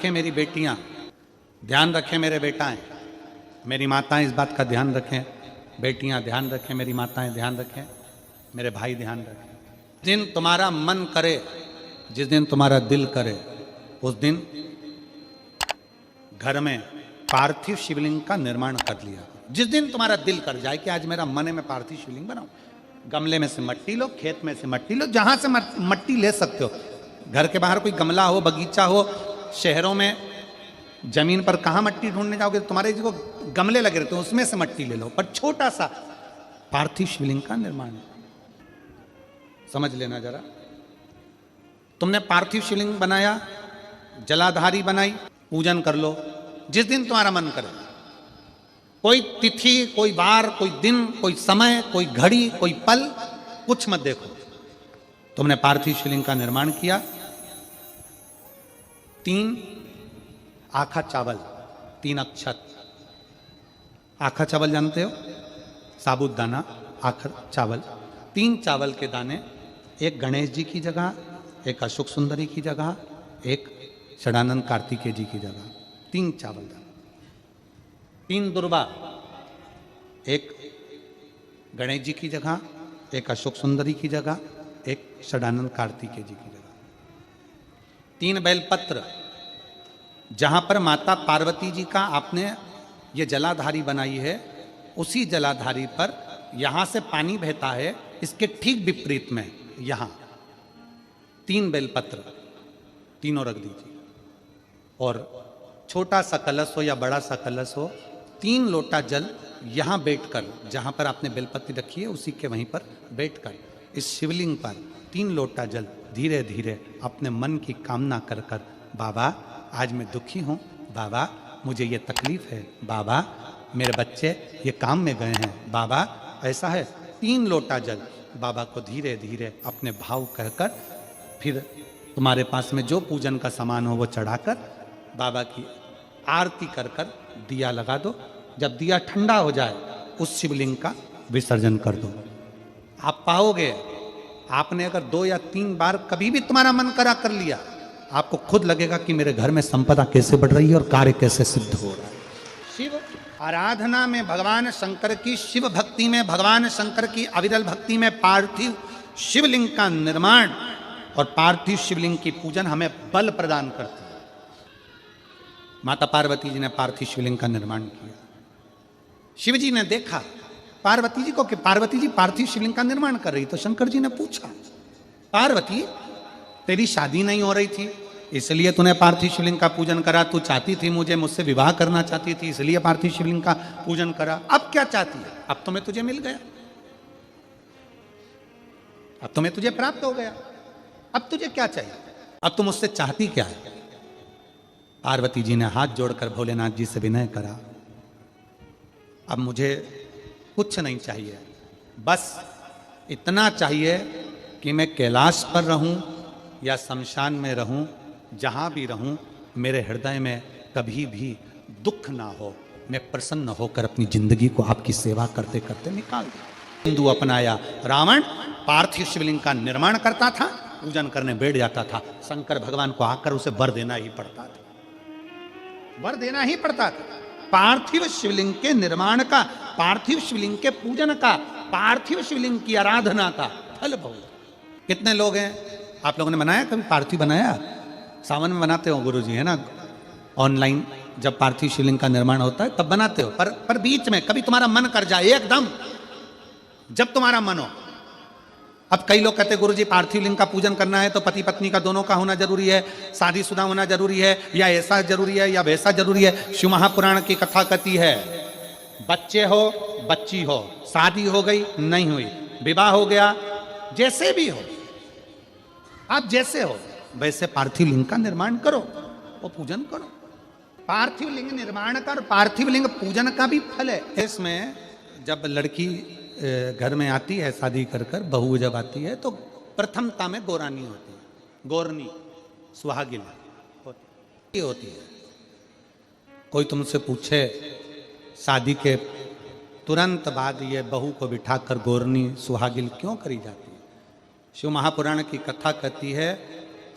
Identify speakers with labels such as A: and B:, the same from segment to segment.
A: रखें मेरी बेटियां, ध्यान रखें मेरे बेटाएं, मेरी माताएं इस बात का ध्यान रखें, बेटियां ध्यान रखें, मेरी माताएं ध्यान रखें, मेरे भाई ध्यान रखें। जिस दिन तुम्हारा मन करे, जिस दिन तुम्हारा दिल करे, उस दिन घर में पार्थिव शिवलिंग का निर्माण कर लिया। जिस दिन तुम्हारा दिल कर जाए कि आज मेरा मन है मैं पार्थिव शिवलिंग बनाऊं, गमले में से मट्टी लो, खेत में से मट्टी लो, जहां से मट्टी ले सकते हो। घर के बाहर कोई गमला हो, बगीचा हो, शहरों में जमीन पर कहां मट्टी ढूंढने जाओगे, तुम्हारे जो गमले लगे रहते हैं उसमें से मट्टी ले लो, पर छोटा सा पार्थिव शिवलिंग का निर्माण समझ लेना जरा। तुमने पार्थिव शिवलिंग बनाया, जलाधारी बनाई, पूजन कर लो जिस दिन तुम्हारा मन करे। कोई तिथि, कोई वार, कोई दिन, कोई समय, कोई घड़ी, कोई पल, कुछ मत देखो। तुमने पार्थिव शिवलिंग का निर्माण किया। 3 आखा चावल, 3 अक्षत। आखा चावल जानते हो, साबुत दाना, आखा चावल। 3 चावल के दाने, एक गणेश जी की जगह, एक अशोक सुंदरी की जगह, एक षडानंद कार्तिकेय जी की जगह। 3 चावल दाना। 3 दुर्वा, एक गणेश जी की जगह, एक अशोक सुंदरी की जगह, एक षडानंद कार्तिकेय जी की जगह। 3 बेलपत्र, जहां पर माता पार्वती जी का आपने ये जलाधारी बनाई है, उसी जलाधारी पर यहां से पानी बहता है, इसके ठीक विपरीत में यहां 3 बेलपत्र, तीनों रख दीजिए। और छोटा सा कलश हो या बड़ा सा कलश हो, 3 लोटा जल यहां बैठकर, जहां पर आपने बेलपत्ती रखी है उसी के वहीं पर बैठकर इस शिवलिंग पर 3 लोटा जल धीरे धीरे अपने मन की कामना कर कर, बाबा आज मैं दुखी हूं, बाबा मुझे ये तकलीफ है, बाबा मेरे बच्चे ये काम में गए हैं, बाबा ऐसा है। 3 लोटा जल बाबा को धीरे धीरे अपने भाव कहकर, फिर तुम्हारे पास में जो पूजन का सामान हो वो चढ़ाकर बाबा की आरती कर कर दिया लगा दो। जब दिया ठंडा हो जाए उस शिवलिंग का विसर्जन कर दो। आप पाओगे, आपने अगर 2 या 3 बार कभी भी तुम्हारा मन करा कर लिया, आपको खुद लगेगा कि मेरे घर में संपदा कैसे बढ़ रही है और कार्य कैसे सिद्ध हो रहा है। शिव आराधना में भगवान शंकर की, शिव भक्ति में भगवान शंकर की अविरल भक्ति में पार्थिव शिवलिंग का निर्माण और पार्थिव शिवलिंग की पूजन हमें बल प्रदान करती है। माता पार्वती जी ने पार्थिव शिवलिंग का निर्माण किया। शिव जी ने देखा पार्वती जी को कि पार्वती जी पार्थिव शिवलिंग का निर्माण कर रही, तो शंकर जी ने पूछा, पार्वती तेरी शादी नहीं हो रही थी इसलिए तूने पार्थिव शिवलिंग का पूजन करा, तू चाहती थी मुझे, मुझसे विवाह करना चाहती थी इसलिए पार्थिव शिवलिंग का पूजन करा, अब क्या चाहती है? अब तो मैं तुझे मिल गया, अब तो मैं तुझे प्राप्त हो गया, अब तुझे क्या चाहिए? अब तुम मुझसे चाहती क्या है? पार्वती जी ने हाथ जोड़कर भोलेनाथ जी से विनय करा, अब मुझे कुछ नहीं चाहिए, बस इतना चाहिए कि मैं कैलाश पर रहूं या शमशान में रहूं, जहां भी रहूं मेरे हृदय में कभी भी दुख ना हो, मैं प्रसन्न होकर अपनी जिंदगी को आपकी सेवा करते करते निकाल दूं। हिंदू अपनाया, रावण पार्थिव शिवलिंग का निर्माण करता था, पूजन करने बैठ जाता था, शंकर भगवान को आकर उसे वर देना ही पड़ता था, वर देना ही पड़ता था। पार्थिव शिवलिंग के निर्माण का, पार्थिव शिवलिंग के पूजन का, पार्थिव शिवलिंग की आराधना का फल भोग। कितने लोग हैं, आप लोगों ने बनाया कभी पार्थिव? बनाया, सावन में बनाते हो गुरुजी, है ना, ऑनलाइन जब पार्थिव शिवलिंग का निर्माण होता है तब बनाते हो, पर बीच में कभी तुम्हारा मन कर जाए एकदम, जब तुम्हारा मन हो। अब कई लोग कहते हैं गुरुजी पार्थिव लिंग का पूजन करना है तो पति पत्नी का दोनों का होना जरूरी है, शादीशुदा होना जरूरी है, या ऐसा जरूरी है या वैसा जरूरी है। शिव महापुराण की कथा कहती है, बच्चे हो बच्ची हो, शादी हो गई नहीं हुई, विवाह हो गया, जैसे भी हो, आप जैसे हो वैसे पार्थिव लिंग का निर्माण करो, वो पूजन करो। पार्थिव लिंग निर्माण कर, पार्थिव लिंग पूजन का भी फल है। इसमें जब लड़की घर में आती है शादी कर कर, बहू जब आती है तो प्रथमता में गोरानी होती है, गोरनी सुहागिन होती है। कोई तुमसे पूछे शादी के तुरंत बाद ये बहू को बिठाकर गोरनी सुहागिन क्यों करी जाती है? शिव महापुराण की कथा कहती है,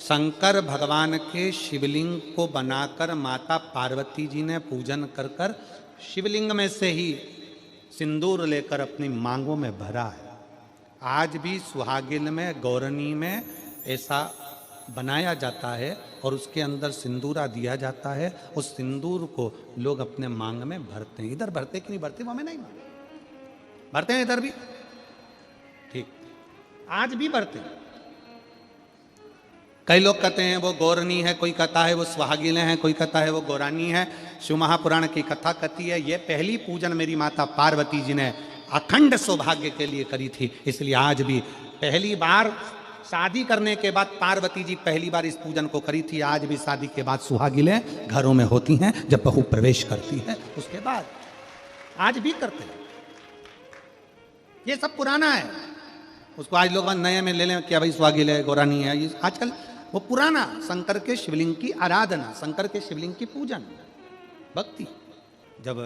A: शंकर भगवान के शिवलिंग को बनाकर माता पार्वती जी ने पूजन कर कर शिवलिंग में से ही सिंदूर लेकर अपनी मांगों में भरा है। आज भी सुहागिन में, गौरनी में ऐसा बनाया जाता है और उसके अंदर सिंदूरा दिया जाता है। उस सिंदूर को लोग अपने मांग में भरते हैं। इधर भरते कि नहीं भरते वो हमें नहीं भरते हैं, इधर भी ठीक, आज भी भरते हैं। कई लोग कहते हैं वो गौरनी है, कोई कहता है वो सुहागिन है, कोई कहता है वो गौरानी है। शिव महापुराण की कथा कहती है ये पहली पूजन मेरी माता पार्वती जी ने अखंड सौभाग्य के लिए करी थी, इसलिए आज भी पहली बार शादी करने के बाद पार्वती जी पहली बार इस पूजन को करी थी। आज भी शादी के बाद सुहागिनें घरों में होती हैं, जब बहू प्रवेश करती है उसके बाद आज भी करते हैं। ये सब पुराना है, उसको आज लोग नए में ले लें क्या भाई सुहागिन है, गौरानी है। ये आजकल वो पुराना शंकर के शिवलिंग की आराधना, शंकर के शिवलिंग की पूजन, भक्ति। जब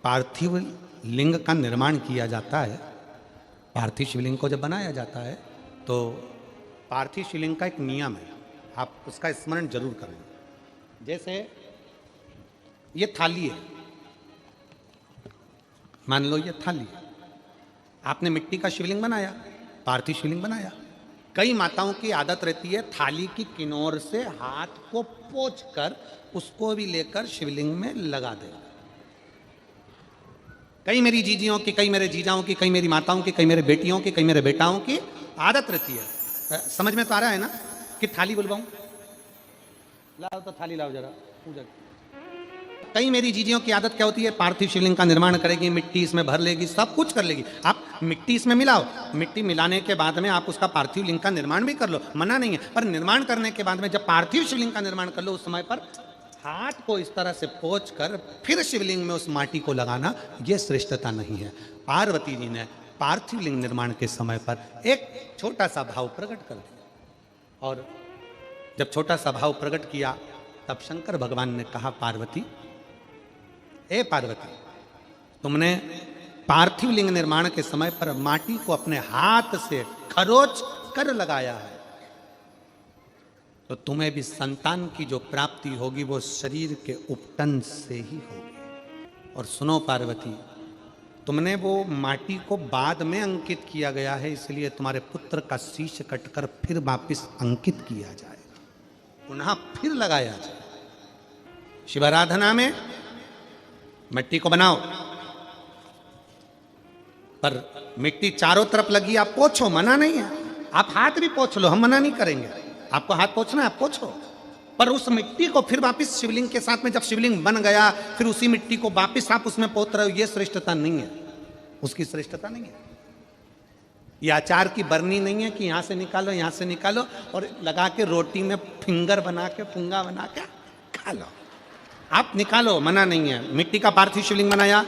A: पार्थिव लिंग का निर्माण किया जाता है, पार्थिव शिवलिंग को जब बनाया जाता है तो पार्थिव शिवलिंग का एक नियम है, आप उसका स्मरण जरूर करें। जैसे ये थाली है, मान लो ये थाली है, आपने मिट्टी का शिवलिंग बनाया, पार्थिव शिवलिंग बनाया। कई माताओं की आदत रहती है थाली की किनार से हाथ को पोंछकर उसको भी लेकर शिवलिंग में लगा देगा। कई मेरी जीजियों की, कई मेरे जीजाओं की, कई मेरी माताओं की, कई मेरे बेटियों की, कई मेरे बेटाओं की आदत रहती है। समझ में तो आ रहा है ना कि थाली बुलवाऊं? लाओ तो थाली लाओ जरा पूजा। कई मेरी जीजियों की आदत क्या होती है, पार्थिव शिवलिंग का निर्माण करेगी, मिट्टी इसमें भर लेगी, सब कुछ कर लेगी। आप मिट्टी इसमें मिलाओ, मिट्टी मिलाने के बाद में आप उसका पार्थिव लिंग का निर्माण भी कर लो, मना नहीं है। पर निर्माण करने के बाद में जब पार्थिव शिवलिंग का निर्माण कर लो, उस समय पर हाथ को इस तरह से पोंछ कर फिर शिवलिंग में उस माटी को लगाना, यह श्रेष्ठता नहीं है। पार्वती जी ने पार्थिव लिंग निर्माण के समय पर एक छोटा सा भाव प्रकट कर दिया, और जब छोटा सा भाव प्रकट किया तब शंकर भगवान ने कहा, पार्वती, ए पार्वती, तुमने पार्थिव लिंग निर्माण के समय पर माटी को अपने हाथ से खरोच कर लगाया है, तो तुम्हें भी संतान की जो प्राप्ति होगी वो शरीर के उपटन से ही होगी। और सुनो पार्वती, तुमने वो माटी को बाद में अंकित किया गया है, इसलिए तुम्हारे पुत्र का शीश कटकर फिर वापिस अंकित किया जाएगा, पुनः फिर लगाया जाए। शिवाराधना में मिट्टी को बनाओ, पर मिट्टी चारों तरफ लगी, आप पोंछो, मना नहीं है। आप हाथ भी पोंछ लो, हम मना नहीं करेंगे। आपको हाथ पोंछना है आप पोंछो, पर उस मिट्टी को फिर वापस शिवलिंग के साथ में, जब शिवलिंग बन गया फिर उसी मिट्टी को वापस आप उसमें पोत रहे हो, ये श्रेष्ठता नहीं है, उसकी श्रेष्ठता नहीं है। ये आचार की बरनी नहीं है कि यहां से निकालो, यहां से निकालो और लगा के रोटी में फिंगर बना के, पुंगा बना के खा लो। आप निकालो, मना नहीं है। मिट्टी का पार्थिव शिवलिंग बनाया,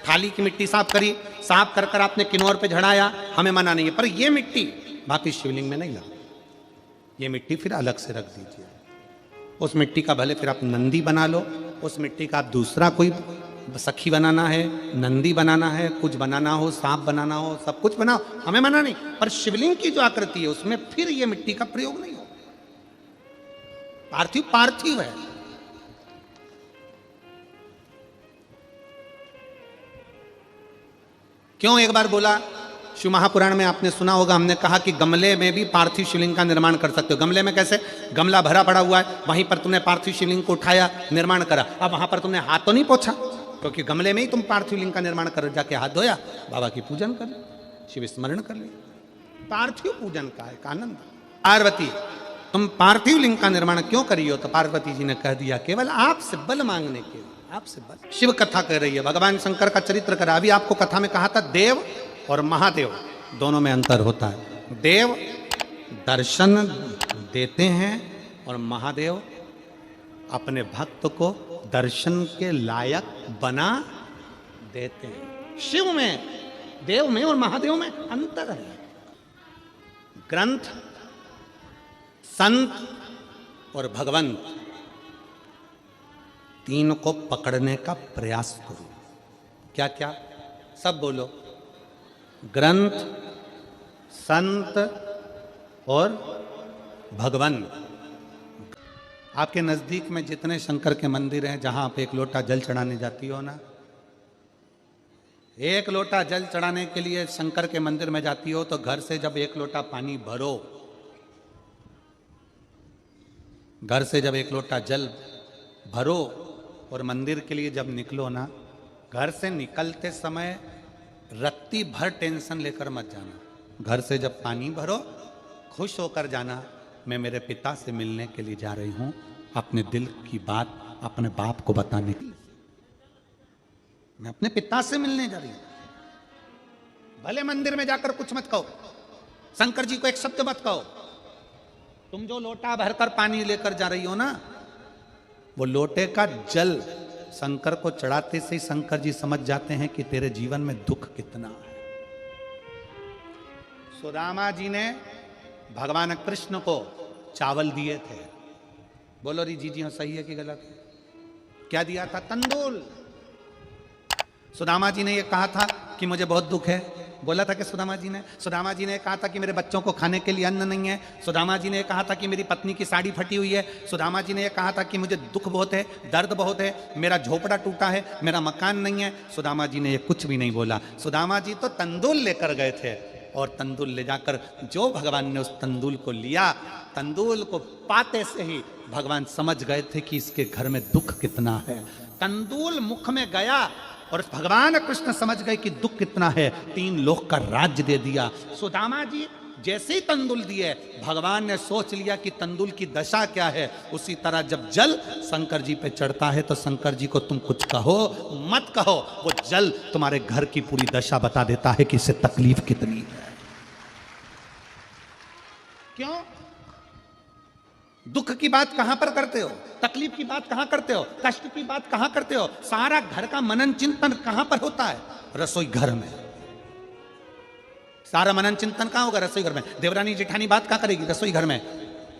A: थाली की मिट्टी साफ करी, साफ कर कर आपने किन्नौर पे झड़ाया, हमें मना नहीं है। पर ये मिट्टी वापिस शिवलिंग में नहीं लगा, ये मिट्टी फिर अलग से रख दीजिए। उस मिट्टी का भले फिर आप नंदी बना लो, उस मिट्टी का आप दूसरा कोई सखी बनाना है, नंदी बनाना है, कुछ बनाना हो, सांप बनाना हो, सब कुछ बनाओ, हमें मना नहीं। पर शिवलिंग की जो आकृति है उसमें फिर ये मिट्टी का प्रयोग नहीं हो। पार्थिव पार्थिव है। क्यों एक बार बोला, शिव महापुराण में आपने सुना होगा, हमने कहा कि गमले में भी पार्थिव शिवलिंग का निर्माण कर सकते हो। गमले में कैसे? गमला भरा पड़ा हुआ है, वहीं पर तुमने पार्थिव शिवलिंग को उठाया, निर्माण करा। अब वहां पर तुमने हाथ तो नहीं पोंछा, क्योंकि गमले में ही तुम पार्थिव लिंग का निर्माण कर, जाके हाथ धोया, बाबा की पूजन कर, शिव स्मरण कर लिया। पार्थिव पूजन का एक आनंद। पार्वती, तुम पार्थिव लिंग का निर्माण क्यों करी हो? तो पार्वती जी ने कह दिया, केवल आपसे बल मांगने के लिए, आपसे बल। शिव कथा कर रही है, भगवान शंकर का चरित्र करा। अभी आपको कथा में कहा था देव और महादेव दोनों में अंतर होता है। देव दर्शन देते हैं और महादेव अपने भक्त को दर्शन के लायक बना देते हैं। शिव में, देव में और महादेव में अंतर है। ग्रंथ, संत और भगवंत, तीन को पकड़ने का प्रयास करो। क्या क्या? सब बोलो। ग्रंथ, संत और भगवंत, आपके नजदीक में जितने शंकर के मंदिर हैं, जहां आप एक लोटा जल चढ़ाने जाती हो ना, एक लोटा जल चढ़ाने के लिए शंकर के मंदिर में जाती हो, तो घर से जब एक लोटा पानी भरो, घर से जब एक लोटा जल भरो और मंदिर के लिए जब निकलो ना, घर से निकलते समय रत्ती भर टेंशन लेकर मत जाना। घर से जब पानी भरो, खुश होकर जाना, मैं मेरे पिता से मिलने के लिए जा रही हूं, अपने दिल की बात अपने बाप को बताने के लिए। मैं अपने पिता से मिलने जा रही हूं। भले मंदिर में जाकर कुछ मत कहो, शंकर जी को एक शब्द मत कहो। तुम जो लोटा भरकर पानी लेकर जा रही हो ना, वो लोटे का जल शंकर को चढ़ाते से ही शंकर जी समझ जाते हैं कि तेरे जीवन में दुख कितना है। सुदामा जी ने भगवान कृष्ण को चावल दिए थे। बोलो री जी हाँ, सही है कि गलत है? क्या दिया था? तंदूल। सुदामा जी ने यह कहा था कि मुझे बहुत दुख है। बोला था कि सुदामा जी ने कहा था कि मेरे बच्चों को खाने के लिए अन्न नहीं है। सुदामा जी ने कहा था कि मेरी पत्नी की साड़ी फटी हुई है। सुदामा जी ने यह कहा था कि मुझे दुख बहुत है, दर्द बहुत है, मेरा झोपड़ा टूटा है, मेरा मकान नहीं है। सुदामा जी ने यह कुछ भी नहीं बोला। सुदामा जी तो तंदूल लेकर गए थे, और तंदूल ले जाकर जो भगवान ने उस तंदूल को लिया, तंदूल को पाते से ही भगवान समझ गए थे कि इसके घर में दुख कितना है। तंदूल मुख में गया और भगवान कृष्ण समझ गए कि दुख कितना है, 3 लोक का राज्य दे दिया। सुदामा जी जैसे ही तंदूल दिए, भगवान ने सोच लिया कि तंदूल की दशा क्या है। उसी तरह जब जल शंकर जी पे चढ़ता है, तो शंकर जी को तुम कुछ कहो मत कहो, वो जल तुम्हारे घर की पूरी दशा बता देता है कि इससे तकलीफ कितनी है। क्यों? दुख की बात कहां पर करते हो, तकलीफ की बात कहां करते हो, कष्ट की बात कहां करते हो? सारा घर का मनन चिंतन कहां पर होता है? रसोई घर में। सारा मनन चिंतन कहां होगा? रसोई घर में। देवरानी जेठानी बात कहां करेगी? रसोई घर में।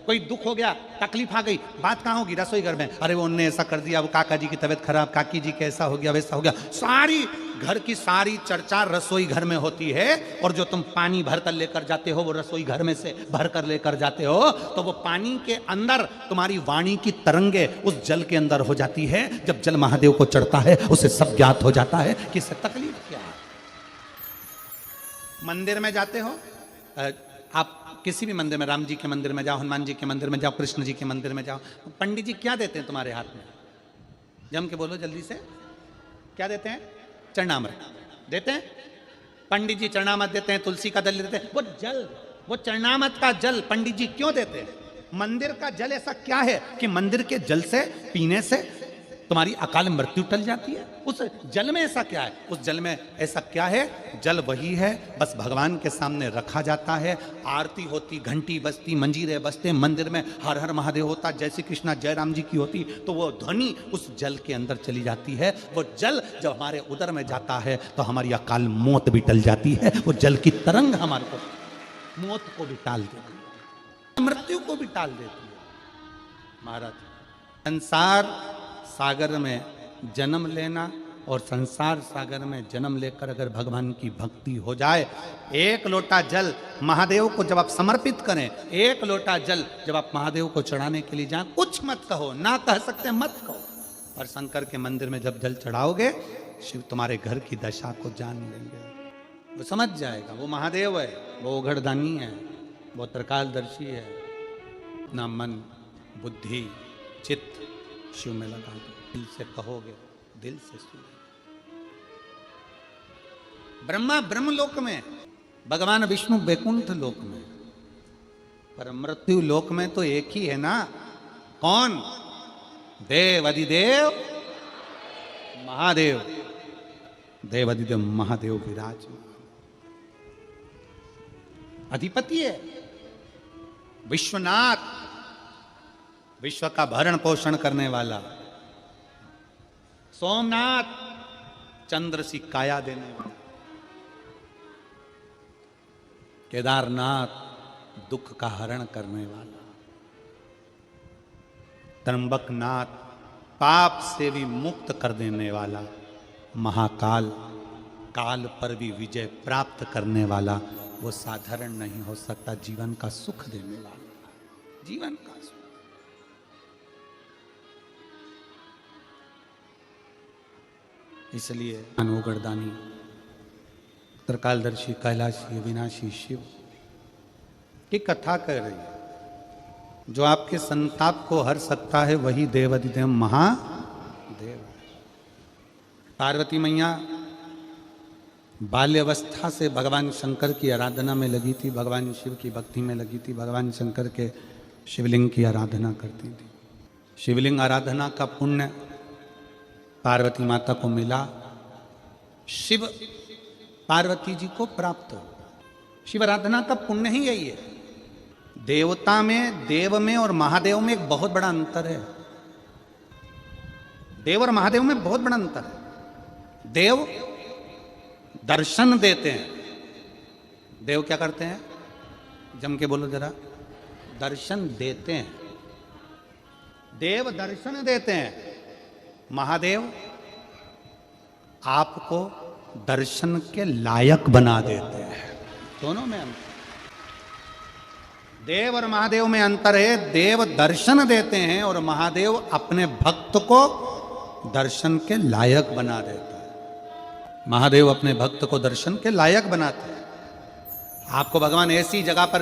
A: कोई दुख हो गया, तकलीफ आ गई, बात कहां होगी? रसोई घर में। अरे वो उनने ऐसा कर दिया, वो काका जी की तबीयत खराब, काकी जी कैसा हो गया, वैसा हो गया। सारी घर की सारी चर्चा रसोई घर में होती है। और जो तुम पानी भरकर लेकर जाते हो, वो रसोई घर में से भरकर लेकर जाते हो, तो वो पानी के अंदर तुम्हारी वाणी की तरंगे उस जल के अंदर हो जाती है। जब जल महादेव को चढ़ता है, उसे सब ज्ञात हो जाता है कि इससे तकलीफ क्या है। मंदिर में जाते हो, आप किसी भी मंदिर में, राम जी के मंदिर में जाओ, हनुमान जी के मंदिर में जाओ, कृष्ण जी के मंदिर में जाओ, पंडित जी क्या देते हैं तुम्हारे हाथ में? जम के बोलो जल्दी से, क्या देते हैं? चरणामृत देते हैं। पंडित जी चरणामृत देते हैं, तुलसी का दल देते हैं। वो जल, वो चरणामृत का जल पंडित जी क्यों देते हैं? मंदिर का जल ऐसा क्या है कि मंदिर के जल से पीने से तुम्हारी अकाल मृत्यु टल जाती है? उस जल में ऐसा क्या है? उस जल में ऐसा क्या है? जल वही है, बस भगवान के सामने रखा जाता है, आरती होती, घंटी बजती, मंजीरे बजते, मंदिर में हर हर महादेव होता, जय श्री कृष्णा जय राम जी की होती, तो वो ध्वनि उस जल के अंदर चली जाती है। वो जल जब हमारे उदर में जाता है, तो हमारी अकाल मौत भी टल जाती है। वो जल की तरंग हमारे को मौत को भी टाल देती है, मृत्यु को भी टाल देती है। महाराज, संसार सागर में जन्म लेना और संसार सागर में जन्म लेकर अगर भगवान की भक्ति हो जाए, एक लोटा जल महादेव को जब आप समर्पित करें, एक लोटा जल जब आप महादेव को चढ़ाने के लिए जाएं, कुछ मत कहो, ना कह सकते मत कहो। और शंकर के मंदिर में जब जल चढ़ाओगे, शिव तुम्हारे घर की दशा को जान लेंगे, वो समझ जाएगा। वो महादेव है, वो उघड़दानी है, वो त्रिकालदर्शी है। अपना मन बुद्धि चित्त शिव में लगा दो, दिल से कहोगे, दिल से सुनोगे। ब्रह्मा ब्रह्मलोक में, भगवान विष्णु वैकुंठ लोक में, पर मृत्यु लोक में तो एक ही है ना। कौन? देव अधिदेव महादेव। देव अधिदेव महादेव विराजमान अधिपति है, विश्वनाथ, विश्व का भरण पोषण करने वाला। सोमनाथ, चंद्र सी काया देने वाला। केदारनाथ, दुख का हरण करने वाला। त्र्यंबकनाथ, पाप से भी मुक्त कर देने वाला। महाकाल, काल पर भी विजय प्राप्त करने वाला। वो साधारण नहीं हो सकता, जीवन का सुख देने वाला, जीवन का सुख। इसलिए अनोगरदानी त्रिकालदर्शी कैलाशी अविनाशी शिव की कथा कर रही है। जो आपके संताप को हर सकता है वही देवाधिदेव महादेव। पार्वती मैया बाल्यावस्था से भगवान शंकर की आराधना में लगी थी, भगवान शिव की भक्ति में लगी थी, भगवान शंकर के शिवलिंग की आराधना करती थी। शिवलिंग आराधना का पुण्य पार्वती माता को मिला, शिव पार्वती जी को प्राप्त हो। शिव आराधना का पुण्य ही यही है। देवता में, देव में और महादेव में एक बहुत बड़ा अंतर है। देव और महादेव में बहुत बड़ा अंतर है। देव दर्शन देते हैं। देव क्या करते हैं? जम के बोलो जरा। दर्शन देते हैं। देव दर्शन देते हैं। महादेव आपको दर्शन के लायक बना देते हैं। दोनों में अंतर। देव और महादेव में अंतर है। देव दर्शन देते हैं और महादेव अपने भक्त को दर्शन के लायक बना देता है। महादेव अपने भक्त को दर्शन के लायक बनाते हैं। आपको भगवान ऐसी जगह पर